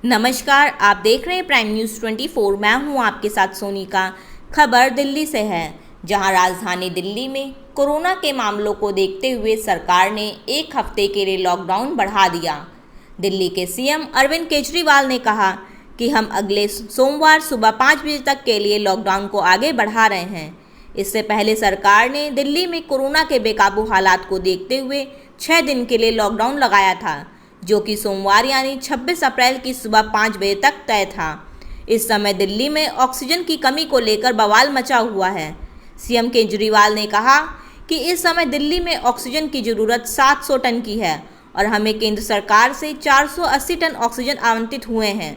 नमस्कार, आप देख रहे हैं प्राइम न्यूज़ 24। मैं हूं आपके साथ सोनिका। खबर दिल्ली से है, जहां राजधानी दिल्ली में कोरोना के मामलों को देखते हुए सरकार ने एक हफ्ते के लिए लॉकडाउन बढ़ा दिया। दिल्ली के सीएम अरविंद केजरीवाल ने कहा कि हम अगले सोमवार सुबह 5 बजे तक के लिए लॉकडाउन को आगे बढ़ा रहे हैं। इससे पहले सरकार ने दिल्ली में कोरोना के बेकाबू हालात को देखते हुए 6 दिन के लिए लॉकडाउन लगाया था, जो कि सोमवार यानी 26 अप्रैल की सुबह 5 बजे तक तय था। इस समय दिल्ली में ऑक्सीजन की कमी को लेकर बवाल मचा हुआ है। सीएम केजरीवाल ने कहा कि इस समय दिल्ली में ऑक्सीजन की ज़रूरत 700 टन की है और हमें केंद्र सरकार से 480 टन ऑक्सीजन आवंटित हुए हैं।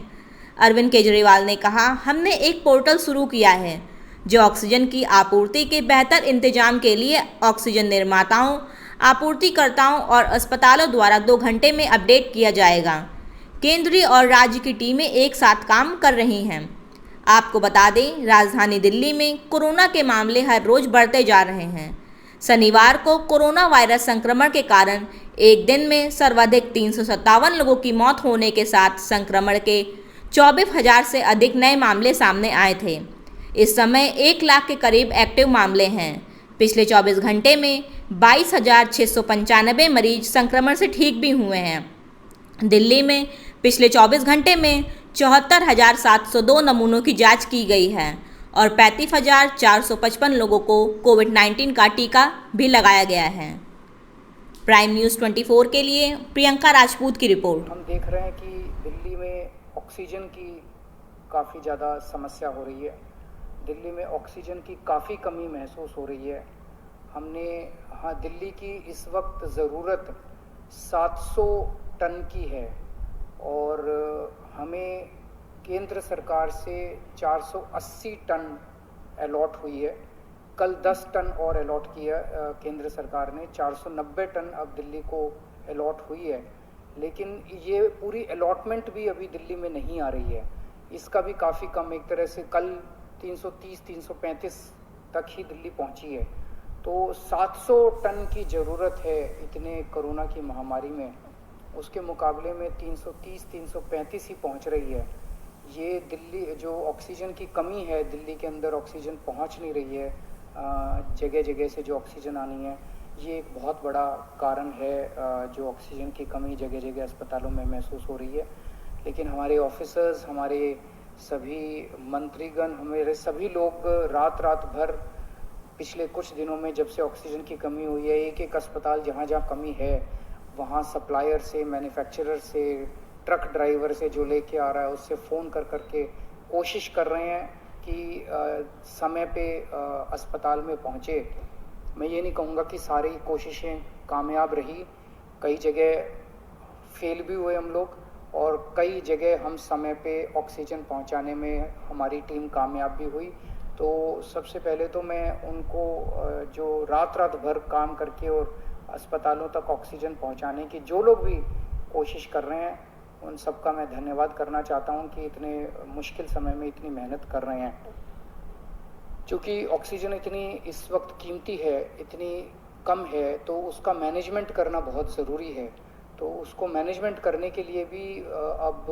अरविंद केजरीवाल ने कहा, हमने एक पोर्टल शुरू किया है जो ऑक्सीजन की आपूर्ति के बेहतर इंतजाम के लिए ऑक्सीजन निर्माताओं, आपूर्तिकर्ताओं और अस्पतालों द्वारा 2 घंटे में अपडेट किया जाएगा। केंद्रीय और राज्य की टीमें एक साथ काम कर रही हैं। आपको बता दें, राजधानी दिल्ली में कोरोना के मामले हर रोज बढ़ते जा रहे हैं। शनिवार को कोरोना वायरस संक्रमण के कारण एक दिन में सर्वाधिक 357 लोगों की मौत होने के साथ संक्रमण के 24,000 से अधिक नए मामले सामने आए थे। इस समय 1 लाख के करीब एक्टिव मामले हैं। पिछले 24 घंटे में 22,695 मरीज संक्रमण से ठीक भी हुए हैं। दिल्ली में पिछले 24 घंटे में 74,702 नमूनों की जांच की गई है और 35,455 लोगों को कोविड-19 का टीका भी लगाया गया है। प्राइम न्यूज़ 24 के लिए प्रियंका राजपूत की रिपोर्ट। हम देख रहे हैं कि दिल्ली में ऑक्सीजन की काफ़ी ज़्यादा समस्या हो रही है। दिल्ली में ऑक्सीजन की काफ़ी कमी महसूस हो रही है। दिल्ली की इस वक्त ज़रूरत 700 टन की है और हमें केंद्र सरकार से 480 टन अलॉट हुई है। कल 10 टन और अलॉट किया केंद्र सरकार ने। 490 टन अब दिल्ली को अलॉट हुई है, लेकिन ये पूरी अलॉटमेंट भी अभी दिल्ली में नहीं आ रही है। इसका भी काफ़ी कम, एक तरह से कल 330-335 तक ही दिल्ली पहुंची है। तो 700 टन की ज़रूरत है इतने कोरोना की महामारी में, उसके मुकाबले में 330-335 ही पहुंच रही है। ये दिल्ली जो ऑक्सीजन की कमी है, दिल्ली के अंदर ऑक्सीजन पहुंच नहीं रही है, जगह जगह से जो ऑक्सीजन आनी है, ये एक बहुत बड़ा कारण है जो ऑक्सीजन की कमी जगह जगह अस्पतालों में महसूस हो रही है। लेकिन हमारे ऑफिसर्स, हमारे सभी मंत्रीगण, हमारे सभी लोग रात रात भर पिछले कुछ दिनों में, जब से ऑक्सीजन की कमी हुई है, एक एक अस्पताल जहाँ जहाँ कमी है वहाँ सप्लायर से, मैन्युफैक्चरर से, ट्रक ड्राइवर से जो लेके आ रहा है उससे फ़ोन कर करके कोशिश कर रहे हैं कि समय पे अस्पताल में पहुँचे। मैं ये नहीं कहूँगा कि सारी कोशिशें कामयाब रही, कई जगह फेल भी हुए हम लोग और कई जगह हम समय पे ऑक्सीजन पहुंचाने में हमारी टीम कामयाब भी हुई। तो सबसे पहले तो मैं उनको जो रात रात भर काम करके और अस्पतालों तक ऑक्सीजन पहुंचाने की जो लोग भी कोशिश कर रहे हैं, उन सबका मैं धन्यवाद करना चाहता हूं कि इतने मुश्किल समय में इतनी मेहनत कर रहे हैं। चूँकि ऑक्सीजन इतनी इस वक्त कीमती है, इतनी कम है, तो उसका मैनेजमेंट करना बहुत ज़रूरी है। तो उसको मैनेजमेंट करने के लिए भी अब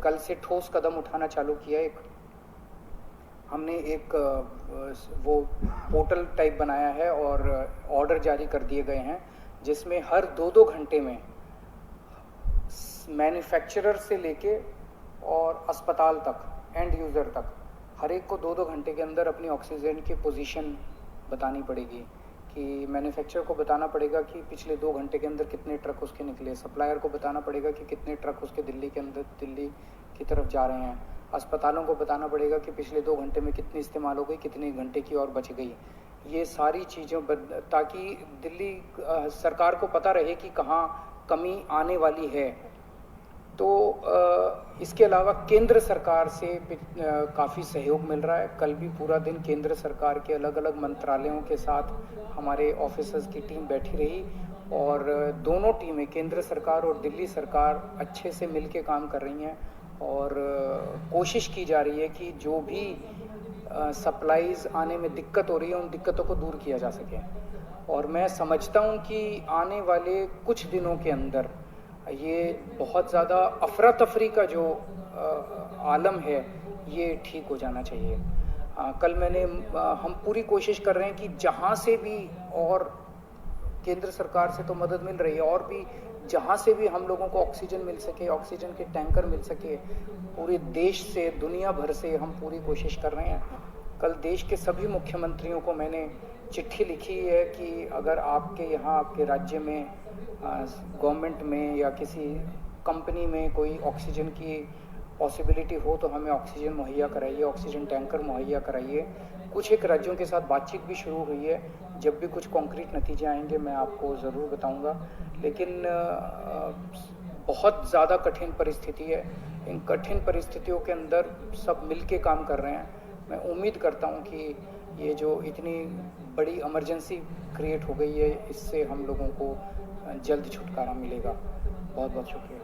कल से ठोस कदम उठाना चालू किया। हमने एक वो पोर्टल टाइप बनाया है और ऑर्डर जारी कर दिए गए हैं, जिसमें हर 2-2 घंटे में मैन्युफैक्चरर से लेके और अस्पताल तक, एंड यूज़र तक, हर एक को 2-2 घंटे के अंदर अपनी ऑक्सीजन की पोजीशन बतानी पड़ेगी। कि मैन्युफैक्चरर को बताना पड़ेगा कि पिछले 2 घंटे के अंदर कितने ट्रक उसके निकले, सप्लायर को बताना पड़ेगा कि कितने ट्रक उसके दिल्ली की तरफ जा रहे हैं, अस्पतालों को बताना पड़ेगा कि पिछले 2 घंटे में कितनी इस्तेमाल हो गई, कितने घंटे की और बच गई। ये सारी चीज़ों ताकि दिल्ली सरकार को पता रहे कि कहाँ कमी आने वाली है। तो इसके अलावा केंद्र सरकार से काफ़ी सहयोग मिल रहा है। कल भी पूरा दिन केंद्र सरकार के अलग अलग मंत्रालयों के साथ हमारे ऑफिसर्स की टीम बैठी रही और दोनों टीमें, केंद्र सरकार और दिल्ली सरकार, अच्छे से मिल के काम कर रही हैं और कोशिश की जा रही है कि जो भी सप्लाईज़ आने में दिक्कत हो रही है, उन दिक्कतों को दूर किया जा सके। और मैं समझता हूँ कि आने वाले कुछ दिनों के अंदर ये बहुत ज़्यादा अफरा तफरी का जो आलम है ये ठीक हो जाना चाहिए। कल हम पूरी कोशिश कर रहे हैं कि जहाँ से भी, और केंद्र सरकार से तो मदद मिल रही है, और भी जहाँ से भी हम लोगों को ऑक्सीजन मिल सके, ऑक्सीजन के टैंकर मिल सके, पूरे देश से, दुनिया भर से हम पूरी कोशिश कर रहे हैं। कल देश के सभी मुख्यमंत्रियों को मैंने चिट्ठी लिखी है कि अगर आपके यहाँ, आपके राज्य में, गवर्नमेंट में या किसी कंपनी में कोई ऑक्सीजन की पॉसिबिलिटी हो तो हमें ऑक्सीजन मुहैया कराइए, ऑक्सीजन टैंकर मुहैया कराइए। कुछ एक राज्यों के साथ बातचीत भी शुरू हुई है। जब भी कुछ कॉन्क्रीट नतीजे आएंगे मैं आपको ज़रूर बताऊंगा। लेकिन बहुत ज़्यादा कठिन परिस्थिति है। इन कठिन परिस्थितियों के अंदर सब मिल के काम कर रहे हैं। मैं उम्मीद करता हूं कि ये जो इतनी बड़ी इमरजेंसी क्रिएट हो गई है, इससे हम लोगों को जल्द छुटकारा मिलेगा। बहुत बहुत शुक्रिया।